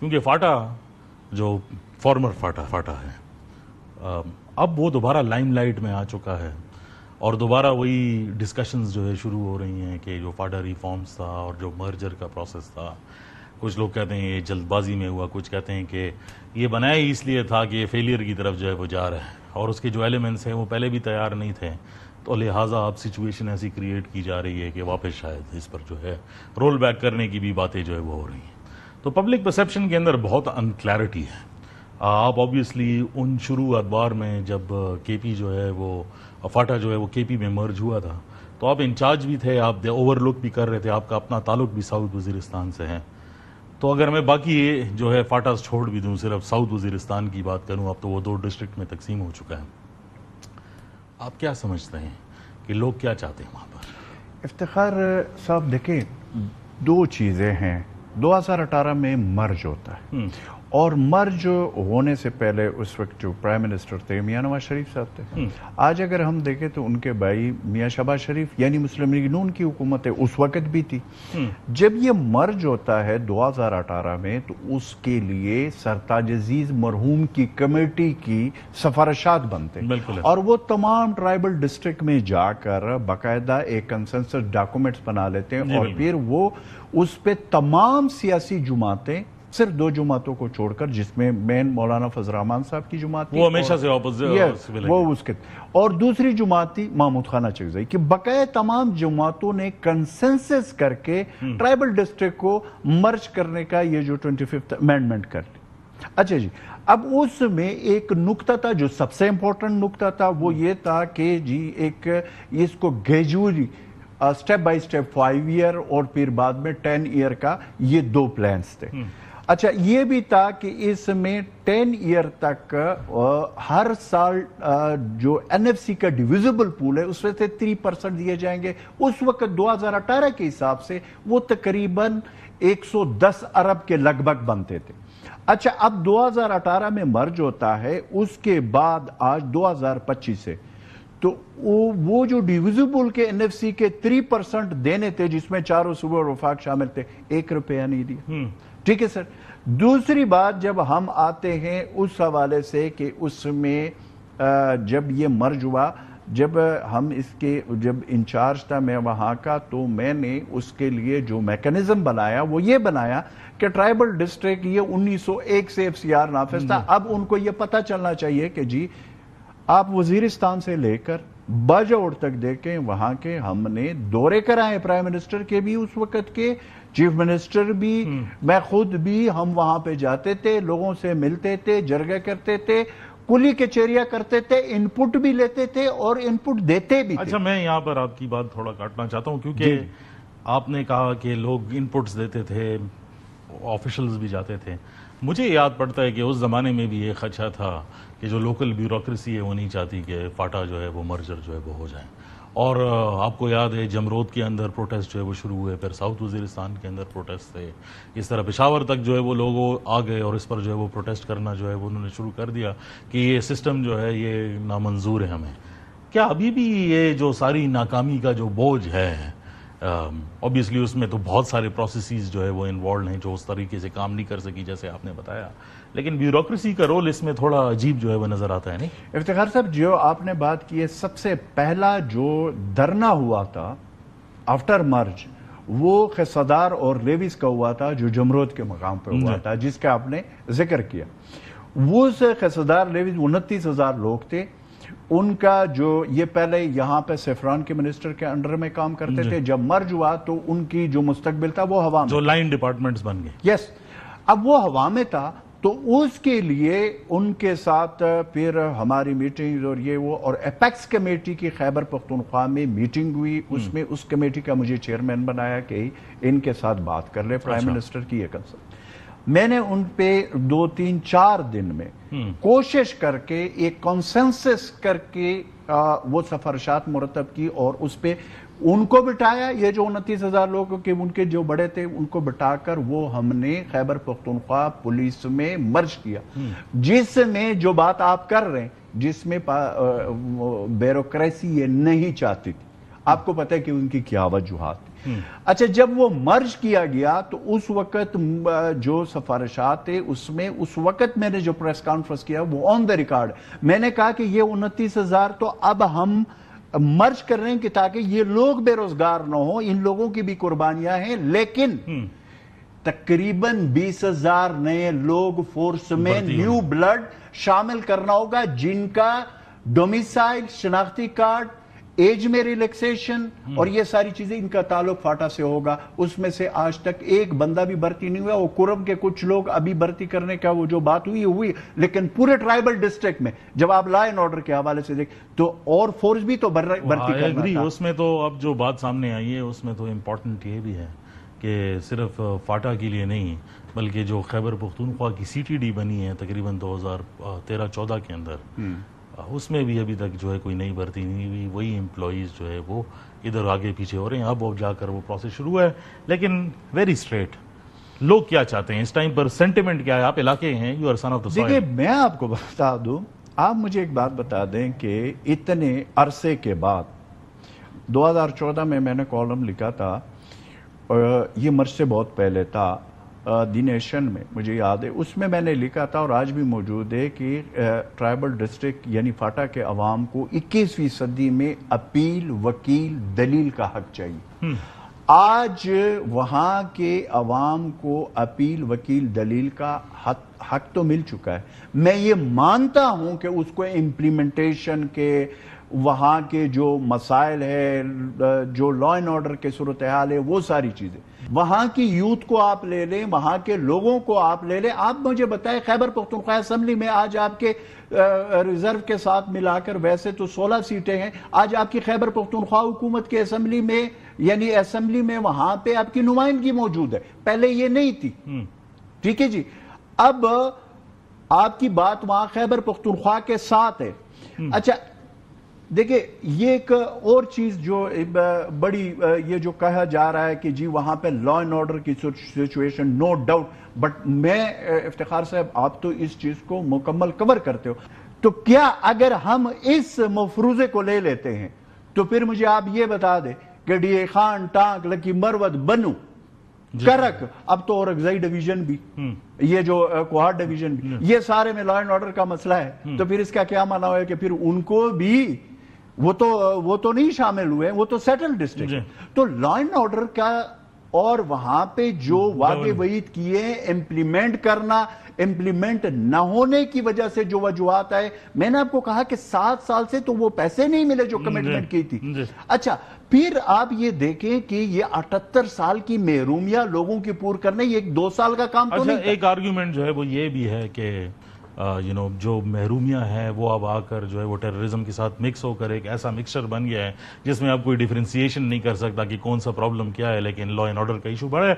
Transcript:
کیونکہ فاٹا جو farmer FATA ہے اب وہ دوبارہ لائم لائٹ میں آ چکا ہے اور دوبارہ وہی ڈسکشنز جو ہے شروع ہو رہی ہیں کہ جو فاٹا ریفارمز تھا اور جو مرجر کا پروسیس تھا، کچھ لوگ کہتے ہیں یہ جلد بازی میں ہوا، کچھ کہتے ہیں کہ یہ بنایا ہی اس لیے تھا کہ یہ فیلئر کی طرف جو ہے وہ جا رہا ہے اور اس کے جو ایلیمنٹس ہیں وہ پہلے بھی تیار نہیں تھے، تو لہٰذا اب سچویشن ایسی کریٹ کی جا رہی ہے کہ واپس شاید اس پر جو ہے رول بیک کرنے کی بھی باتیں جو ہے وہ ہو رہی ہیں۔ تو پبلک پرسیپشن کے اندر بہت انکلیئرٹی ہے۔ آپ آبویسلی ان شروع ادوار میں جب کے پی جو ہے وہ فاٹا جو ہے وہ کے پی میں مرج ہوا تھا تو آپ انچارج بھی تھے، آپ اوور لک بھی کر رہے تھے، آپ کا اپنا تعلق بھی ساؤتھ وزیرستان سے ہے۔ تو اگر میں باقی جو ہے فاٹاز چھوڑ بھی دوں، صرف ساؤتھ وزیرستان کی بات کروں، اب تو وہ 2 ڈسٹرکٹ میں تقسیم ہو چکا ہے، آپ کیا سمجھتے ہیں کہ لوگ کیا چاہتے ہیں وہاں پر؟ افتخار صاحب دیکھیں، 2 چیزیں ہیں۔ 2018 میں مرج ہوتا ہے اور مرج ہونے سے پہلے اس وقت جو پرائم منسٹر تھے میاں نواز شریف صاحب تھے۔ آج اگر ہم دیکھیں تو ان کے بھائی میاں شہباز شریف یعنی مسلم لیگ نون کی حکومت ہے، اس وقت بھی تھی۔ جب یہ مرج ہوتا ہے 2018 میں تو اس کے لیے سرتاج عزیز مرحوم کی کمیٹی کی سفارشات بنتے ہیں اور وہ تمام ٹرائبل ڈسٹرکٹ میں جا کر باقاعدہ ایک کنسنسس ڈاکومنٹس بنا لیتے ہیں اور پھر وہ اس پہ تمام سیاسی جماعتیں، صرف 2 جماعتوں کو چھوڑ کر، جس میں مین مولانا فضل الرحمان صاحب کی جماعت تھی، وہ ہمیشہ سے وہ اس کے، اور دوسری جماعت تھی محمود خانہ چکزئی، کہ بقیہ تمام جماعتوں نے کنسنسس کر کے ٹرائبل ڈسٹرکٹ کو مرج کرنے کا یہ جو 25th امینڈمنٹ کر لی۔ اچھا جی، اب اس میں ایک نکتہ تھا جو سب سے امپورٹنٹ نکتہ تھا، وہ یہ تھا کہ جی ایک اس کو gradually step by step 5 year اور پھر بعد میں 10 ایئر کا یہ 2 پلانز تھے۔ اچھا یہ بھی تھا کہ اس میں 10 ایئر تک ہر سال جو این ایف سی کا ڈیویزبل پول ہے اس میں سے 3% دیے جائیں گے۔ اس وقت 2018 کے حساب سے وہ تقریباً 110 ارب کے لگ بھگ بنتے تھے۔ اچھا اب 2018 میں مرج ہوتا ہے، اس کے بعد آج 2025 سے تو وہ جو ڈیویزبل کے این ایف سی کے 3% دینے تھے، جس میں 4 صوبے اور وفاق شامل تھے، 1 روپیہ نہیں دیا۔ ٹھیک ہے سر۔ دوسری بات جب ہم آتے ہیں اس حوالے سے کہ اس میں جب یہ مرج ہوا، جب ہم اس کے جب انچارج تھا میں وہاں کا، تو میں نے اس کے لیے جو میکنزم بنایا وہ یہ بنایا کہ ٹرائبل ڈسٹرکٹ یہ 1901 سے ایف سی آر نافذ تھا۔ اب ان کو یہ پتہ چلنا چاہیے کہ جی آپ وزیرستان سے لے کر باجوڑ تک دیکھیں، وہاں کے ہم نے دورے کرائے پرائم منسٹر کے بھی، اس وقت کے چیف منسٹر بھی، میں خود بھی، ہم وہاں پہ جاتے تھے، لوگوں سے ملتے تھے، جرگہ کرتے تھے، کلی کچہریاں کرتے تھے، انپٹ بھی لیتے تھے اور انپٹ دیتے بھی تھے۔ اچھا میں یہاں پر آپ کی بات تھوڑا کاٹنا چاہتا ہوں، کیونکہ آپ نے کہا کہ لوگ انپٹس دیتے تھے، آفیشلز بھی جاتے تھے۔ مجھے یاد پڑتا ہے کہ اس زمانے میں بھی یہ خدشہ تھا کہ جو لوکل بیوروکریسی ہے وہ نہیں چاہتی کہ فاٹا جو ہے وہ مرجر جو ہے وہ ہو جائیں، اور آپ کو یاد ہے جمرود کے اندر پروٹیسٹ جو ہے وہ شروع ہوئے، پھر ساؤتھ وزیرستان کے اندر پروٹیسٹ تھے، اس طرح پشاور تک جو ہے وہ لوگ آ گئے اور اس پر جو ہے وہ پروٹیسٹ کرنا جو ہے وہ انہوں نے شروع کر دیا کہ یہ سسٹم جو ہے یہ نامنظور ہے ہمیں۔ کیا ابھی بھی یہ جو ساری ناکامی کا جو بوجھ ہے، اوبیسلی اس میں تو بہت سارے پروسیسز جو ہے وہ انوالوڈ ہیں جو اس طریقے سے کام نہیں کر سکی جیسے آپ نے بتایا، لیکن بیوروکریسی کا رول اس میں تھوڑا عجیب جو ہے وہ نظر آتا ہے نہیں؟ افتخار صاحب جو آپ نے بات کی ہے، سب سے پہلا جو دھرنا ہوا تھا آفٹر مرج وہ خصدار اور لیویز کا ہوا تھا، جو جمرود کے مقام پہ ہوا تھا، جس کا آپ نے ذکر کیا۔ وہ سے خصدار لیویز 29,000 لوگ تھے، ان کا جو یہ پہلے یہاں پہ سیفران کے منسٹر کے انڈر میں کام کرتے تھے، جب مرج ہوا تو ان کی جو مستقبل تھا وہ ہوا میں، جو لائن ڈپارٹمنٹس بن گئے، یس، اب وہ ہوا میں تھا، تو اس کے لیے ان کے ساتھ پھر ہماری میٹنگ اور یہ وہ، اور ایپیکس کمیٹی کی خیبر پختونخوا میں میٹنگ ہوئی، اس میں اس کمیٹی کا مجھے چیئرمین بنایا کہ ان کے ساتھ بات کر لے پرائم منسٹر کی یہ کنسرن۔ میں نے ان پہ 2 3 4 دن میں کوشش کر کے ایک کنسنسس کر کے وہ سفارشات مرتب کی اور اس پہ ان کو بٹھایا، یہ جو 29,000 لوگوں کے ان کے جو بڑے تھے ان کو بٹھا کر وہ ہم نے خیبر پختونخوا پولیس میں مرج کیا، جس میں جو بات آپ کر رہے ہیں، جس میں بیوروکریسی یہ نہیں چاہتی تھی۔ آپ کو پتہ ہے کہ ان کی کیا وجوہات تھی، اچھا جب وہ مرج کیا گیا تو اس وقت جو سفارشات تھے اس میں اس وقت میں نے جو پریس کانفرنس کیا وہ آن دا ریکارڈ میں نے کہا کہ یہ 29,000 تو اب ہم مرج کر رہے ہیں کہ تاکہ یہ لوگ بے روزگار نہ ہوں، ان لوگوں کی بھی قربانیاں ہیں، لیکن تقریباً 20,000 نئے لوگ فورس میں نیو بلڈ شامل کرنا ہوگا جن کا ڈومیسائل، شناختی کارڈ، ایج میں ریلیکسیشن اور یہ ساری چیزیں ان کا تعلق فاٹا سے ہوگا۔ اس میں سے آج تک ایک بندہ بھی بھرتی نہیں ہوا، وہ کرم کے کچھ لوگ ابھی بھرتی کرنے کا وہ جو بات ہوئی، لیکن پورے ٹرائبل ڈسٹرکٹ میں جب آپ لا اینڈ آرڈر کے حوالے سے دیکھ تو اور فورس بھی تو بھرتی کرنا تھا۔ اس میں تو اب جو بات سامنے آئی ہے اس میں تو امپورٹنٹ یہ بھی ہے کہ صرف فاٹا کے لیے نہیں بلکہ جو خیبر پختونخوا کی سی ٹی ڈی بنی ہے تقریباً 2013-14 کے اندر، اس میں بھی ابھی تک جو ہے کوئی نئی بھرتی نہیں ہوئی، وہی امپلائیز جو ہے وہ ادھر آگے پیچھے ہو رہے ہیں۔ اب جا کر وہ پروسیس شروع ہے، لیکن ویری اسٹریٹ لوگ کیا چاہتے ہیں اس ٹائم پر، سینٹیمنٹ کیا ہے؟ آپ علاقے ہیں، you are son of the soil. دیکھیں میں آپ کو بتا دوں، آپ مجھے ایک بات بتا دیں کہ اتنے عرصے کے بعد 2014 میں نے کالم لکھا تھا، یہ مرچ سے بہت پہلے تھا، دی نیشن میں مجھے یاد ہے، اس میں نے لکھا تھا اور آج بھی موجود ہے کہ ٹرائبل ڈسٹرکٹ یعنی فاٹا کے عوام کو 21ویں صدی میں اپیل، وکیل، دلیل کا حق چاہیے۔ آج وہاں کے عوام کو اپیل، وکیل، دلیل کا حق تو مل چکا ہے۔ میں یہ مانتا ہوں کہ اس کو امپلیمنٹیشن کے وہاں کے جو مسائل ہے، جو لا اینڈ آرڈر کے صورتحال ہے، وہ ساری چیزیں وہاں کی یوتھ کو آپ لے لیں، وہاں کے لوگوں کو آپ لے لیں۔ آپ مجھے بتائیں خیبر پختونخوا اسمبلی میں آج آپ کے ریزرو کے ساتھ ملا کر ویسے تو 16 سیٹیں ہیں، آج آپ کی خیبر پختونخوا حکومت کے اسمبلی میں یعنی اسمبلی میں وہاں پہ آپ کی نمائندگی موجود ہے، پہلے یہ نہیں تھی۔ ٹھیک ہے جی، اب آپ کی بات وہاں خیبر پختونخوا کے ساتھ ہے۔ اچھا دیکھیں یہ ایک اور چیز جو بڑی یہ جو کہا جا رہا ہے کہ جی وہاں پہ لا اینڈ آرڈر کی سچویشن نو ڈاؤٹ، بٹ میں افتخار صاحب آپ تو اس چیز کو مکمل کور کرتے ہو، تو کیا اگر ہم اس مفروضے کو لے لیتے ہیں تو پھر مجھے آپ یہ بتا دیں کہ ڈی اے خان، ٹانک، لکی مروت، بنو، کرک، اب تو اورکزئی ڈویژن بھی، یہ جو کوہاٹ ڈویژن بھی، یہ سارے میں لا اینڈ آرڈر کا مسئلہ ہے، تو پھر اس کا کیا معنی ہے کہ پھر ان کو بھی وہ تو نہیں شامل ہوئے، وہ تو سیٹل ڈسٹرکٹ۔ تو لا اینڈ آرڈر کا اور وہاں پہ جو وعدے وعید کیے امپلیمنٹ کرنا، امپلیمنٹ نہ ہونے کی وجہ سے جو وجوہات آئے، میں نے آپ کو کہا کہ 7 سال سے تو وہ پیسے نہیں ملے جو کمٹمنٹ کی تھی۔ اچھا پھر آپ یہ دیکھیں کہ یہ 78 سال کی محرومیاں لوگوں کی پور کرنے، یہ 2 سال کا کام تو نہیں تھا۔ ایک آرگیومنٹ جو ہے وہ یہ بھی ہے کہ جو محرومیاں ہیں وہ اب آ کر جو ہے وہ ٹیررزم کے ساتھ مکس ہو کر ایک ایسا مکسچر بن گیا ہے جس میں آپ کوئی ڈیفرینسیشن نہیں کر سکتا کہ کون سا پرابلم کیا ہے، لیکن لا اینڈ آرڈر کا ایشو بڑا ہے۔